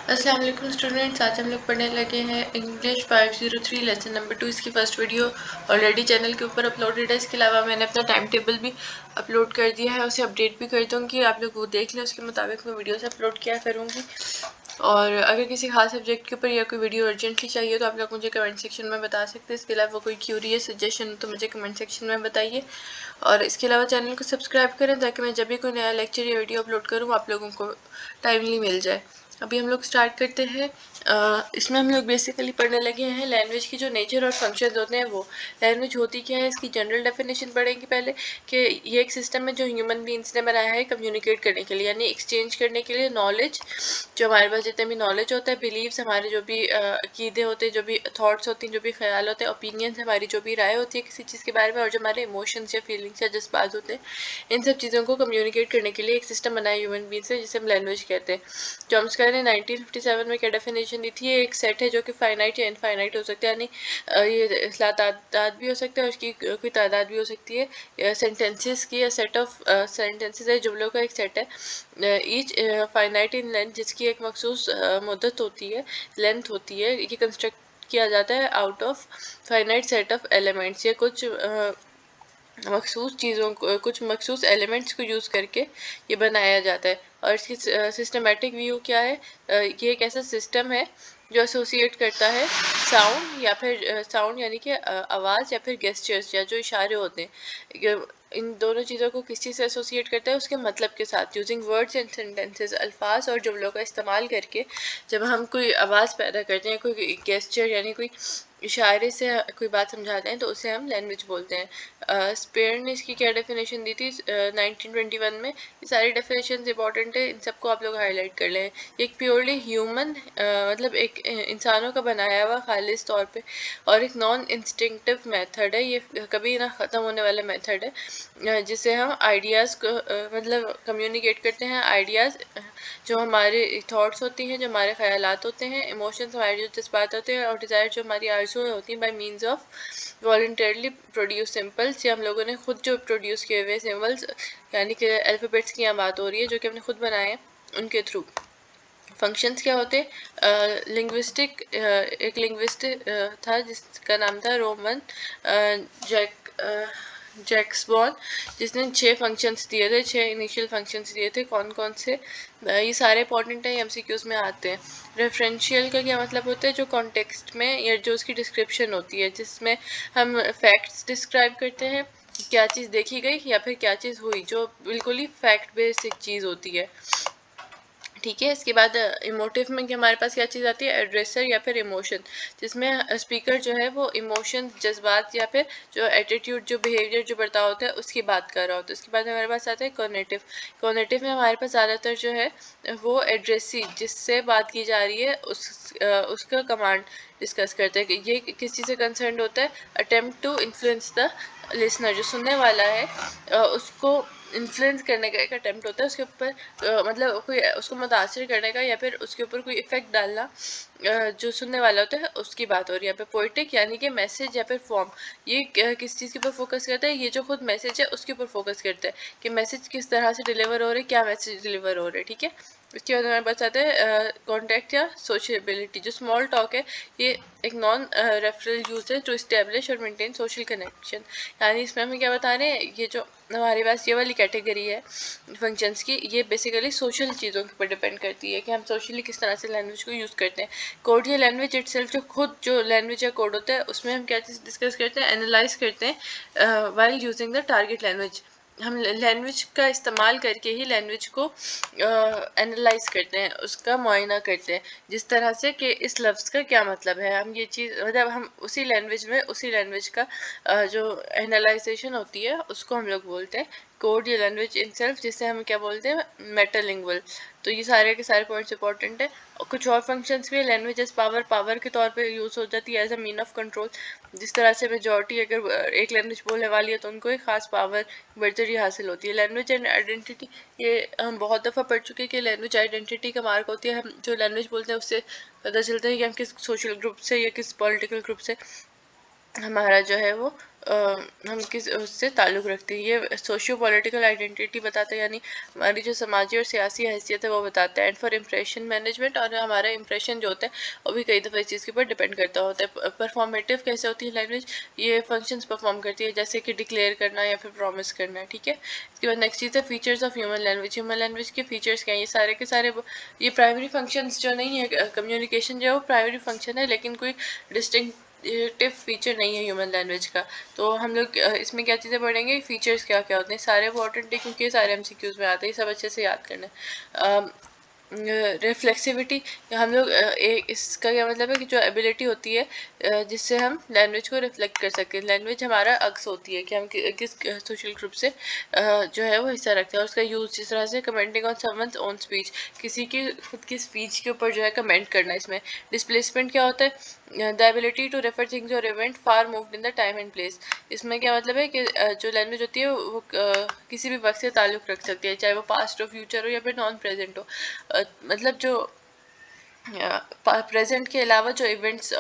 अस्सलाम वालेकुम स्टूडेंट्स, आज हम लोग पढ़ने लगे हैं इंग्लिश 503 लेसन नंबर 2। इसकी फर्स्ट वीडियो ऑलरेडी चैनल के ऊपर अपलोडेड है। इसके अलावा मैंने अपना टाइम टेबल भी अपलोड कर दिया है, उसे अपडेट भी कर दूँगी। आप लोग वो देख लें, उसके मुताबिक मैं वीडियोस अपलोड किया करूँगी। और अगर किसी खास सब्जेक्ट के ऊपर या कोई वीडियो अर्जेंटली चाहिए तो आप लोग मुझे कमेंट सेक्शन में बता सकते हैं। इसके अलावा कोई क्यूरी या सजेशन हो तो मुझे कमेंट सेक्शन में बताइए। और इसके अलावा चैनल को सब्सक्राइब करें ताकि मैं जब भी कोई नया लेक्चर या वीडियो अपलोड करूँ आप लोगों को टाइमली मिल जाए। अभी हम लोग स्टार्ट करते हैं। इसमें हम लोग बेसिकली पढ़ने लगे हैं लैंग्वेज की जो नेचर और फंक्शंस होते हैं। वो लैंग्वेज होती क्या है, इसकी जनरल डेफिनेशन पढ़ेंगे पहले कि ये एक सिस्टम है जो ह्यूमन बींग्स ने बनाया है कम्युनिकेट करने के लिए, यानी एक्सचेंज करने के लिए नॉलेज। जो हमारे पास जितने भी नॉलेज होता है, बिलीव्स हमारे जो भी अकीदे होते हैं, जो भी थॉट्स होती हैं, जो भी ख्याल होते हैं, ओपिनियंस हमारी जो भी राय होती है किसी चीज़ के बारे में, और जो हमारे इमोशंस या फीलिंग्स या जज्बात होते हैं, इन सब चीज़ों को कम्युनिकेट करने के लिए एक सिस्टम बनाया ह्यूमन बींग्स से, जिसे हम लैंग्वेज कहते हैं। चॉम्स्की ने 1957 में क्या डेफिनेशन दी थी, ये एक सेट है जो कि फाइनाइट या इनफाइनाइट हो सकता है, यानी ये तादाद भी हो सकता है, उसकी कोई तादाद भी हो सकती है। सेंटेंसेस की सेट ऑफ सेंटेंसेस है, जुमलों का एक सेट है। ईच फाइनाइट इन लेंथ, जिसकी एक मखसूस मुद्दत होती है, लेंथ होती है। ये कंस्ट्रक्ट किया जाता है out of finite set of elements. ये कुछ मखसूस चीज़ों को, कुछ मखसूस एलिमेंट्स को यूज़ करके ये बनाया जाता है। और इसकी सिस्टमेटिक व्यू क्या है, ये एक ऐसा सिस्टम है जो एसोसिएट करता है साउंड या फिर साउंड यानी कि आवाज़ या फिर गेस्चर्स या जो इशारे होते हैं, इन दोनों चीज़ों को किस चीज़ से एसोसिएट करता है, उसके मतलब के साथ। यूजिंग वर्ड्स एंड सेंटेंसेस, अल्फाज और जुमलों का इस्तेमाल करके जब हम कोई आवाज़ पैदा करते हैं, कोई गेस्चर यानी कोई इशारे से कोई बात समझाते हैं, तो उसे हम लैंग्वेज बोलते हैं। स्पेयर ने इसकी क्या डेफिनेशन दी थी 1921 में। ये सारी डेफिनेशन इंपॉर्टेंट है, इन सबको आप लोग हाईलाइट कर लें। एक प्योरली ह्यूमन मतलब एक इंसानों का बनाया हुआ खालिस तौर पे और एक नॉन इंस्टिंक्टिव मेथड है, ये कभी ना ख़त्म होने वाला मेथड है, जिससे हम आइडियाज़ को मतलब कम्युनिकेट करते हैं। आइडियाज़ जो हमारे थॉट्स होती हैं, जो हमारे ख्यालात होते हैं, इमोशंस हमारे जो जज्बात होते हैं, और डिज़ायर जो हमारी आरज़ू होती हैं, bye means of voluntarily produce symbols, या हम लोगों ने खुद जो प्रोड्यूस किए हुए सिंबल्स, यानी कि अल्फ़ाबेट्स की यहाँ बात हो रही है, जो कि हमने खुद बनाए हैं, उनके थ्रू। फंक्शंस क्या होते हैं, लिंग्विस्टिक एक लिंग्विस्ट था जिसका नाम था रोमन जैक्सबॉर्न, जिसने 6 फंक्शंस दिए थे, 6 इनिशियल फंक्शंस दिए थे। कौन कौन से, ये सारे इंपॉर्टेंट है, एमसीक्यूज में आते हैं। रेफरेंशियल का क्या मतलब होता है, जो कॉन्टेक्स्ट में या जो उसकी डिस्क्रिप्शन होती है, जिसमें हम फैक्ट्स डिस्क्राइब करते हैं, क्या चीज़ देखी गई या फिर क्या चीज़ हुई, जो बिल्कुल ही फैक्ट बेस्ड एक चीज़ होती है। ठीक है। इसके बाद इमोटिव में कि हमारे पास क्या चीज़ आती है, एड्रेसर या फिर इमोशन, जिसमें स्पीकर जो है वो इमोशन, जज्बात या फिर जो एटीट्यूड, जो बिहेवियर, जो बर्ताव होता है उसकी बात कर रहा होता है। उसके बाद हमारे पास आता है कॉग्निटिव। कॉग्निटिव में हमारे पास ज़्यादातर जो है वो एड्रेसी, जिससे बात की जा रही है, उसका कमांड डिस्कस करते हैं कि ये किस चीज़ से कंसर्न होता है। Attempt to influence the listener, जो सुनने वाला है उसको इन्फ्लुएंस करने का एक अटेम्प्ट होता है, उसके ऊपर मतलब कोई उसको मुतासर करने का या फिर उसके ऊपर कोई इफेक्ट डालना, जो सुनने वाला होता है उसकी बात हो रही है यहाँ पे। पोइटिक यानी कि मैसेज या फिर फॉर्म, ये किस चीज़ के ऊपर फोकस करता है, ये जो खुद मैसेज है उसके ऊपर फोकस करता है कि मैसेज किस तरह से डिलीवर हो रहे हैं, क्या मैसेज डिलीवर हो रहे हैं। ठीक है। उसके बाद हमारे पास आता है कॉन्टेक्ट या सोशेबिलिटी। जो स्मॉल टॉक है, ये एक नॉन रेफरल यूज है टू इस्टेब्लिश और मेंटेन सोशल कनेक्शन। यानी इसमें हम क्या बता रहे हैं, ये जो हमारे पास ये वाली कैटेगरी है फंक्शंस की, ये बेसिकली सोशल चीज़ों के ऊपर डिपेंड करती है कि हम सोशली किस तरह से लैंग्वेज को यूज़ करते हैं। कोड या लैंग्वेज इटसेल्फ, जो खुद जो लैंग्वेज या कोड होता है, उसमें हम क्या चीज़ डिस्कस करते हैं, एनालाइज करते हैं while using the target language. हम लैंग्वेज का इस्तेमाल करके ही लैंग्वेज को एनालाइज करते हैं, उसका मुआयना करते हैं, जिस तरह से कि इस लफ्ज़ का क्या मतलब है। हम ये चीज़ मतलब हम उसी लैंग्वेज में उसी लैंग्वेज का जो एनालाइजेशन होती है उसको हम लोग बोलते हैं कोड या लैंग्वेज इनसेल्फ, जिसे हम क्या बोलते हैं, मेटालिंगुअल। तो ये सारे के सारे पॉइंट्स इंपॉर्टेंट है। और कुछ और फंक्शंस भी है। लैंग्वेज एज पावर, पावर के तौर पे यूज़ हो जाती है as a mean of control. जिस तरह से मेजॉरिटी अगर एक लैंग्वेज बोलने वाली है तो उनको एक खास पावर, बर्तरी हासिल होती है। लैंग्वेज एंड आइडेंटिटी, ये हम बहुत दफ़ा पढ़ चुके हैं कि लैंग्वेज आइडेंटिटी का मार्क होती है, हम जो लैंग्वेज बोलते हैं उससे पता चलता है कि हम किस सोशल ग्रुप से या किस पॉलिटिकल ग्रुप से हमारा जो है वो हम किस उससे ताल्लुक़ रखते हैं। ये सोशियो पॉलिटिकल आइडेंटिटी बताता है, यानी हमारी जो समाजी और सियासी हैसियत है वो बताता है। एंड फॉर इम्प्रेशन मैनेजमेंट, और हमारा इंप्रेशन जो होता है वो भी कई दफ़ा इस चीज़ के ऊपर डिपेंड करता होता है। परफॉर्मेटिव कैसे होती है लैंग्वेज, ये फंक्शंस परफॉर्म करती है, जैसे कि डिक्लेयर करना या फिर प्रॉमिस करना, ठीक है। इसके बाद नेक्स्ट चीज़ है features of human language. Human language के फीचर्स क्या हैं, ये सारे के सारे ये प्राइमरी फंक्शंस जो नहीं है, कम्युनिकेशन जो है वो प्राइमरी फंक्शन है, लेकिन कोई डिस्टिंक्टिव फीचर नहीं है ह्यूमन लैंग्वेज का। तो हम लोग इसमें क्या चीज़ें पढ़ेंगे, फीचर्स क्या क्या होते हैं, सारे इंपॉर्टेंट है क्योंकि ये सारे एमसीक्यूज में आते हैं, सब अच्छे से याद करना है। रिफ्लेक्सिविटी, हम लोग इसका क्या मतलब है कि जो एबिलिटी होती है जिससे हम लैंग्वेज को रिफ्लेक्ट कर सकते हैं। लैंग्वेज हमारा अक्स होती है कि हम किस सोशल ग्रुप से जो है वो हिस्सा रखते हैं, और उसका यूज़ जिस तरह से commenting on someone's own speech, किसी की खुद की स्पीच के ऊपर जो है कमेंट करना। इसमें डिस्प्लेसमेंट क्या होता है, the ability to refer things और event far moved in the time and place. इसमें क्या मतलब है कि जो लैंग्वेज होती है वो किसी भी वक्त से ताल्लुक़ रख सकती है, चाहे वो पास्ट हो, फ्यूचर हो या फिर नॉन प्रेजेंट हो। मतलब जो प्रेजेंट के अलावा जो इवेंट्स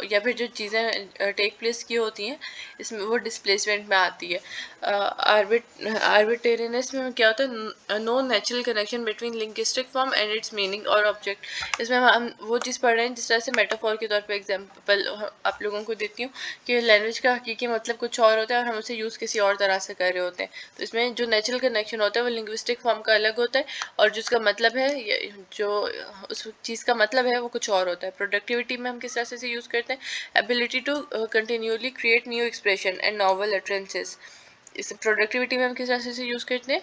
या फिर जो चीज़ें टेक प्लेस की होती हैं, इसमें वो डिस्प्लेसमेंट में आती है। आर्बिट्रेरियसनेस में क्या होता है, no natural connection between linguistic form and its meaning और ऑब्जेक्ट। इसमें हम वो चीज़ पढ़ रहे हैं जिस तरह से मेटाफोर के तौर पे एग्जांपल आप लोगों को देती हूँ कि लैंग्वेज का हकीकी मतलब कुछ और होता है और हम उसे यूज़ किसी और तरह से कर रहे होते हैं। तो इसमें जो नेचुरल कनेक्शन होता है वो लिंग्विस्टिक फॉर्म का अलग होता है, और जिसका मतलब है जो उस चीज़ का मतलब है वो कुछ और होता है। प्रोडक्टिविटी में हम किस तरह से यूज़ करते हैं, ability to continuously create new expression and novel utterances। इस प्रोडक्टिविटी में हम किस तरह से यूज़ करते हैं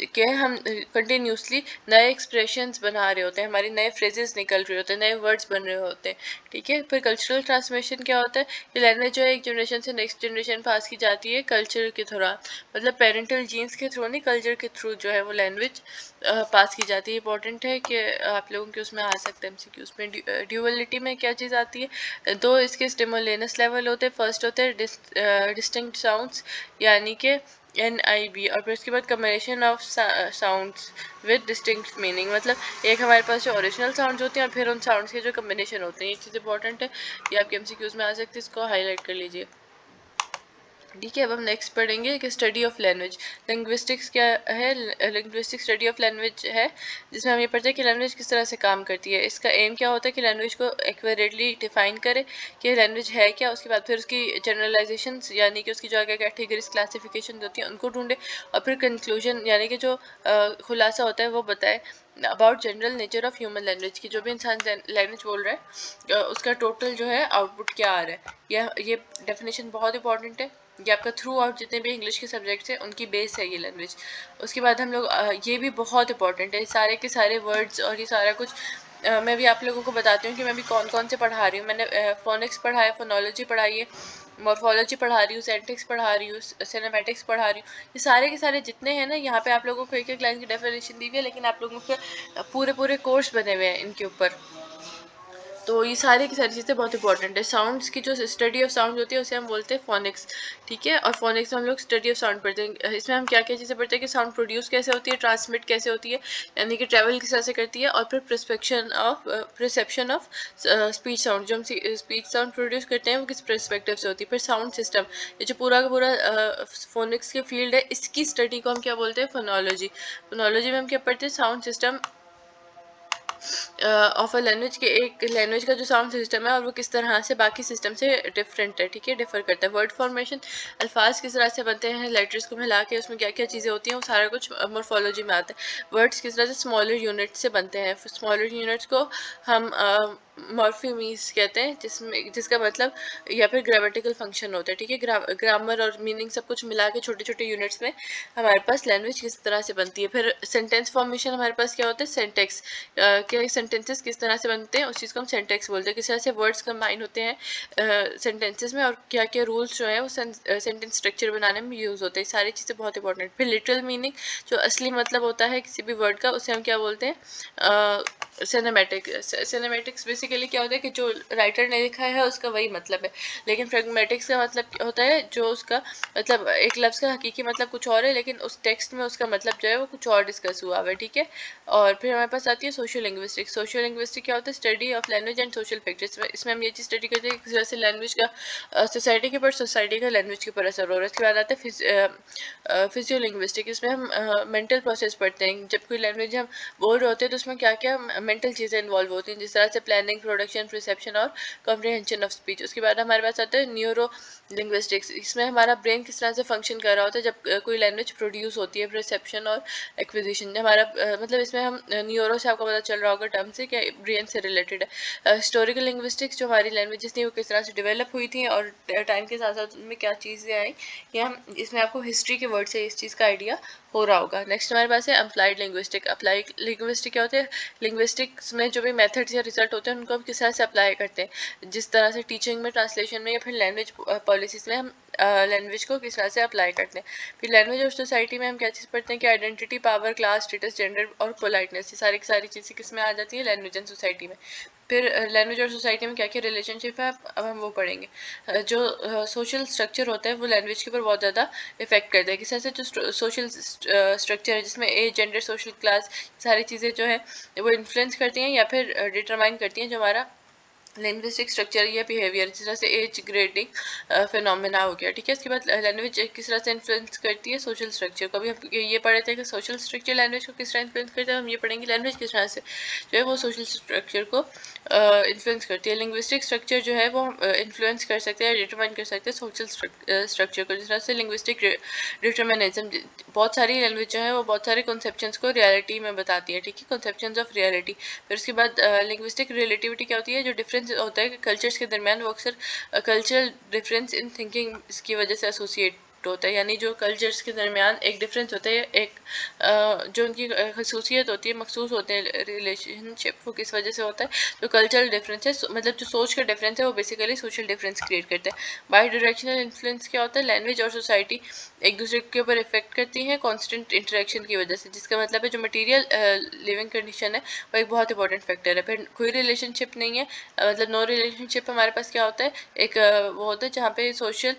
कि हम कंटिन्यूसली नए एक्सप्रेशंस बना रहे होते हैं, हमारी नए फ्रेजेस निकल रहे होते हैं, नए वर्ड्स बन रहे होते हैं, ठीक है। फिर कल्चरल ट्रांसमिशन क्या होता है, ये लैंग्वेज जो है एक जनरेशन से नेक्स्ट जनरेशन पास की जाती है कल्चर के थ्रू, मतलब पेरेंटल जीन्स के थ्रू नहीं, कल्चर के थ्रू जो है वो लैंग्वेज पास की जाती है। इंपॉर्टेंट है कि आप लोगों के उसमें आ सकते हैं एमसीक्यूज में। ड्यूअलिटी में क्या चीज़ आती है, दो इसके स्टिमुलेनस लेवल होते हैं। फर्स्ट होते हैं डिस्टिंक्ट साउंड्स, यानी कि NIB, और फिर उसके बाद combination of sounds with distinct meaning, मतलब एक हमारे पास जो ओरिजिनल साउंड्स होते हैं और फिर उन साउंड्स के जो कम्बिनेशन होते हैं। ये चीज़ इंपॉर्टेंट है, ये आपके एमसीक्यूज में आ सकती है, इसको हाईलाइट कर लीजिए, ठीक है। अब हम नेक्स्ट पढ़ेंगे कि स्टडी ऑफ लैंग्वेज। लिंग्विस्टिक्स क्या है, लिंग्विस्टिक स्टडी ऑफ लैंग्वेज है, जिसमें हम ये पढ़ते हैं कि लैंग्वेज किस तरह से काम करती है। इसका एम क्या होता है कि लैंग्वेज को एक्यूरेटली डिफाइन करे कि लैंग्वेज है क्या, उसके बाद फिर उसकी जनरलाइजेशन यानी कि उसकी जो आगे कैटेगरीज क्लासिफिकेशन होती हैं उनको ढूंढे, और फिर कंक्लूजन यानी कि जो खुलासा होता है वो बताए about general nature of human language की। जो भी इंसान लैंग्वेज बोल रहा है उसका टोटल जो है आउटपुट क्या आ रहा है। ये डेफिनेशन बहुत इंपॉर्टेंट है, ये आपका थ्रू आउट जितने भी इंग्लिश के सब्जेक्ट्स हैं उनकी बेस है ये लैंग्वेज। उसके बाद हम लोग ये भी बहुत इंपॉर्टेंट है, सारे के सारे वर्ड्स और ये सारा कुछ मैं भी आप लोगों को बताती हूँ कि मैं भी कौन कौन से पढ़ा रही हूँ। मैंने फोनिक्स पढ़ा है, फोनोलॉजी पढ़ाई है, मॉर्फोलॉजी पढ़ा रही हूँ, सेंटेक्स पढ़ा रही हूँ, सिनेमैटिक्स पढ़ा रही हूँ। ये सारे के सारे जितने हैं ना, यहाँ पे आप लोगों को एक एक लाइन की डेफिनेशन दी हुई है, लेकिन आप लोगों के पूरे पूरे कोर्स बने हुए हैं इनके ऊपर। तो ये सारी की सारी चीज़ें बहुत इंपॉर्टेंट है। साउंड्स की जो स्टडी ऑफ साउंड होती है उसे हम बोलते हैं फोनिक्स, ठीक है। और फोनिक्स में हम लोग स्टडी ऑफ साउंड पढ़ते हैं। इसमें हम क्या क्या चीज़ें पढ़ते हैं कि साउंड प्रोड्यूस कैसे होती है, ट्रांसमिट कैसे होती है, यानी कि ट्रैवल किस तरह से करती है, और फिर परसेप्शन ऑफ स्पीच साउंड, जो हम स्पीच साउंड प्रोड्यूस करते हैं वो किस परस्पेक्टिव से होती है। फिर साउंड सिस्टम, ये जो पूरा का पूरा फोनिक्स के फील्ड है, इसकी स्टडी को हम क्या बोलते हैं, फोनोलॉजी। फोनोलॉजी में हम क्या पढ़ते हैं, sound system of a language के, एक लैंग्वेज का जो साउंड सिस्टम है और वो किस तरह से बाकी सिस्टम से डिफरेंट है, ठीक है, डिफर करता है। वर्ड फॉर्मेशन, अल्फाज किस तरह से बनते हैं, लेटर्स को मिला के उसमें क्या क्या चीज़ें होती हैं, वो सारा कुछ मॉर्फोलॉजी में आता है। वर्ड्स किस तरह से स्मॉलर यूनिट से बनते हैं, स्मॉलर यूनिट्स को हम मॉर्फेमीज कहते हैं, जिसका मतलब या फिर ग्रामेटिकल फंक्शन होता है, ठीक है। ग्रामर और मीनिंग सब कुछ मिला के छोटे छोटे यूनिट्स में हमारे पास लैंग्वेज किस तरह से बनती है। फिर सेंटेंस फॉर्मेशन हमारे पास क्या होता है, सेंटेक्स, क्या सेंटेंसेस किस तरह से बनते हैं उस चीज़ को हम सेंटेक्स बोलते हैं। किस तरह से वर्ड्स कंबाइन होते हैं सेंटेंसेस में, और क्या क्या रूल्स जो है वो सेंटेंस स्ट्रक्चर बनाने में यूज़ होते हैं। सारी चीज़ें बहुत इंपॉर्टेंट। फिर लिटरल मीनिंग, जो असली मतलब होता है किसी भी वर्ड का, उसे हम क्या बोलते हैं, सिनेमैटिक्स बेसिकली क्या होता है कि जो राइटर ने लिखा है उसका वही मतलब है, लेकिन फ्रेगमेटिक्स का मतलब क्या होता है, जो उसका मतलब एक लफ्ज़ का हकीकी मतलब कुछ और है लेकिन उस टेक्स्ट में उसका मतलब जो है वो कुछ और डिस्कस हुआ हुआ है, ठीक है। और फिर हमारे पास आती है सोशल लिंग्विस्टिक्स। सोशल लिंग्विस्टिक क्या होता है, study of language and social factors. इसमें हम ये चीज़ स्टडी करते हैं कि किस वजह से लैंग्वेज का सोसाइटी के ऊपर, सोसाइटी का लैंग्वेज के ऊपर असर हो रहा है। उसके बाद आता है फिजियो लिंग्विस्टिक। इसमें हम मेंटल प्रोसेस पढ़ते हैं, जब कोई लैंग्वेज हम बोल रहे होते हैं तो उसमें क्या क्या मेंटल चीज़ें इन्वॉल्व होती हैं, जिस तरह से प्लानिंग, प्रोडक्शन, रिसेप्शन और कॉम्प्रिहेंशन ऑफ स्पीच। उसके बाद हमारे पास आता है न्यूरो लिंग्विस्टिक्स। इसमें हमारा ब्रेन किस तरह से फंक्शन कर रहा होता है जब कोई लैंग्वेज प्रोड्यूस होती है, रिसेप्शन और एक्विजिशन। हमारा मतलब इसमें हम न्यूरो से आपको पता चल रहा होगा टर्म से, क्या ब्रेन से रिलेटेड है। हिस्टोरिकल लिंग्विस्टिक्स, जो हमारी लैंग्वेजेस थी वो किस तरह से डेवलप हुई थी और टाइम के साथ साथ उनमें क्या चीज़ें आई, ये हम इसमें आपको हिस्ट्री के वर्ड से इस चीज़ का आइडिया हो रहा होगा। नेक्स्ट हमारे पास है अप्लाइड लिंग्विस्टिक। अप्लाइड लिंग्विस्टिक क्या होते हैं, लिंग्विस्टिक्स में जो भी मेथड्स या रिजल्ट होते हैं उनको हम किस तरह से अप्लाई करते हैं, जिस तरह से टीचिंग में, ट्रांसलेशन में या फिर लैंग्वेज पॉलिसीज में हम लैंग्वेज को किस तरह से अप्लाई करते हैं। फिर लैंग्वेज और सोसाइटी में हम क्या चीज़ पढ़ते हैं कि identity, power, class, status, gender और पोलाइटनेस, ये सारी की सारी चीज़ें किस में आ जाती है, लैंग्वेज एंड सोसाइटी में। फिर लैंग्वेज और सोसाइटी में क्या क्या रिलेशनशिप है, अब हम वो पढ़ेंगे। जो सोशल स्ट्रक्चर होता है वो लैंग्वेज के ऊपर बहुत ज़्यादा इफेक्ट करता है। किस तरह से जो सोशल स्ट्रक्चर है जिसमें एज, जेंडर, सोशल क्लास, सारी चीज़ें जो है वो इन्फ्लुएंस करती हैं या फिर डिटरमाइन करती हैं जो हमारा लिंग्विस्टिक स्ट्रक्चर या बिहेवियर, जिस तरह से एज ग्रेडिंग फिनोमेना हो गया, ठीक है। इसके बाद लैंग्वेज किस तरह से इन्फ्लुएंस करती है सोशल स्ट्रक्चर को। अभी हम ये पढ़े थे कि सोशल स्ट्रक्चर लैंग्वेज को किस तरह इन्फ्लुएंस करता है, हम ये पढ़ेंगे लैंग्वेज किस तरह से जो है वो सोशल स्ट्रक्चर को इन्फ्लुएंस करती है। लिंग्विस्टिक स्ट्रक्चर जो है वो इन्फ्लुएंस कर सकते हैं, डिटरमाइन कर सकते हैं सोशल स्ट्रक्चर को, जिस तरह से लिंग्विस्टिक डिटर्मिनिज्म। बहुत सारी लैंग्वेज जो है वो बहुत सारे कॉन्सेप्शंस को रियलिटी में बताती है, ठीक है, कॉन्सेप्शंस ऑफ रियलिटी। फिर उसके बाद लिंग्विस्टिक रिलेटिविटी क्या होती है, जो डिफरेंस होता है कल्चर्स के दरमियान, वो अक्सर कल्चरल डिफरेंस इन थिंकिंग इसकी वजह से एसोसिएट होता है। यानी जो कल्चर्स के दरमियान एक डिफरेंस होता है, एक जो उनकी खसूसियत होती है, मखसूस होते हैं रिलेशनशिप, वो किस वजह से होता है, जो कल्चरल डिफरेंस है, मतलब जो सोच का डिफरेंस है वो बेसिकली सोशल डिफरेंस क्रिएट करता है। बाई डायरेक्शनल इन्फ्लुएंस क्या होता है, लैंग्वेज और सोसाइटी एक दूसरे के ऊपर इफेक्ट करती हैं कॉन्स्टेंट इंटरेक्शन की वजह से, जिसका मतलब है जो मटीरियल लिविंग कंडीशन है वो एक बहुत इंपॉर्टेंट फैक्टर है। फिर कोई रिलेशनशिप नहीं है, मतलब नो रिलेशनशिप हमारे पास क्या होता है, एक वो होता है जहाँ पे सोशल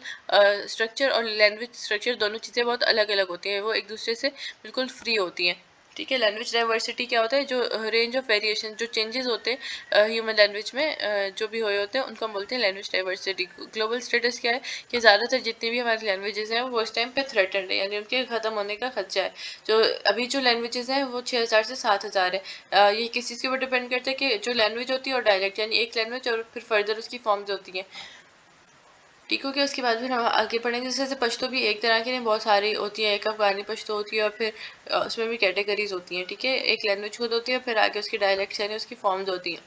स्ट्रक्चर और लैंग्वेज स्ट्रक्चर दोनों चीज़ें बहुत अलग अलग होती हैं, वो एक दूसरे से बिल्कुल फ्री होती हैं, ठीक है। लैंग्वेज डाइवर्सिटी क्या होता है, जो रेंज ऑफ वेरिएशन, जो चेंजेस होते हैं ह्यूमन लैंग्वेज में जो भी हुए होते हैं उनको हम बोलते हैं लैंग्वेज डाइवर्सिटी। ग्लोबल स्टेटस क्या है कि ज़्यादातर जितनी भी हमारी लैंग्वेजेस हैं वो इस टाइम पे थ्रेटन्ड है, यानी उनके ख़त्म होने का खदशा है। जो अभी जो लैंग्वेजेस हैं वो 6000 से 7000 है। ये किस चीज़ के ऊपर डिपेंड करता है कि जो लैंग्वेज होती है और डायलेक्ट, यानी एक लैंग्वेज और फिर फर्दर उसकी फॉर्म्स होती हैं, ठीक हो गया। उसके बाद फिर हम आगे पढ़ेंगे, जैसे पश्तो भी एक तरह की नहीं, बहुत सारी होती है। एक अफगानी पश्तो होती है और फिर उसमें भी कैटेगरीज होती हैं, ठीक है। एक लैंग्वेज खुद होती है, फिर आगे उसकी डायलेक्ट्स यानी उसकी फॉर्म्स होती हैं।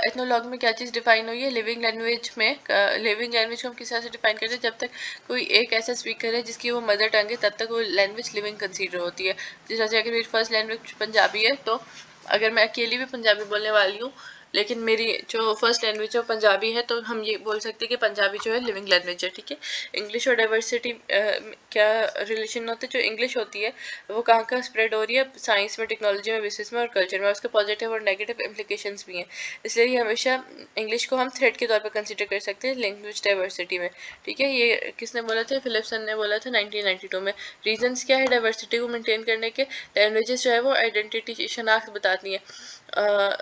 एथनोलॉग में क्या चीज़ डिफाइन हुई है, लिविंग लैंग्वेज में। लिविंग लैंग्वेज को हम किस तरह से डिफाइन करते हैं, जब तक कोई एक ऐसा स्पीकर है जिसकी वो मदर टंग है तब तक वो लैंग्वेज लिविंग कंसीडर होती है। जिस तरह से अगर मेरी फर्स्ट लैंग्वेज पंजाबी है तो अगर मैं अकेली भी पंजाबी बोलने वाली हूँ लेकिन मेरी जो फर्स्ट लैंग्वेज है वो पंजाबी है, तो हम ये बोल सकते हैं कि पंजाबी जो है लिविंग लैंग्वेज है, ठीक है। इंग्लिश और डाइवर्सिटी क्या रिलेशन होता है, जो इंग्लिश होती है वो कहाँ कहाँ स्प्रेड हो रही है, साइंस में, टेक्नोलॉजी में, बिजनेस में और कल्चर में, उसके पॉजिटिव और नेगेटिव इम्प्लीकेशंस भी हैं। इसलिए हमेशा इंग्लिश को हम थ्रेट के तौर पर कंसिडर कर सकते हैं लैंग्वेज डाइवर्सिटी में, ठीक है। ये किसने बोला था, फिलिप्सन ने बोला था 1992 में। रीजंस क्या है डाइवर्सिटी को मेंटेन करने के, लैंग्वेजेस जो है वो आइडेंटिटी, शनाख्त बताती हैं,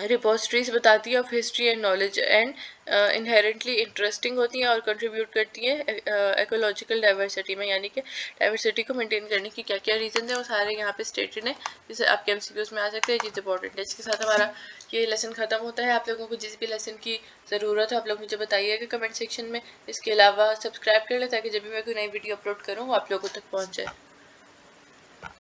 रिपोजिटरीज बताती है of history and knowledge and inherently interesting होती हैं और कंट्रीब्यूट करती हैं इकोलॉजिकल डाइवर्सिटी में, यानी कि डाइवर्सिटी को मेंटेन करने की क्या क्या रीजन है वो सारे यहाँ पे स्टेटेड हैं, जैसे आपके एमसीक्यूज में आ सकते हैं, चीज़ इंपॉर्टेंट है। इसके साथ हमारा ये लेसन खत्म होता है। आप लोगों को जिस भी लेसन की ज़रूरत है आप लोग मुझे बताइएगा कमेंट सेक्शन में। इसके अलावा सब्सक्राइब कर लें ताकि जब भी मैं कोई नई वीडियो अपलोड करूँ वो आप लोगों तक पहुँच जाए।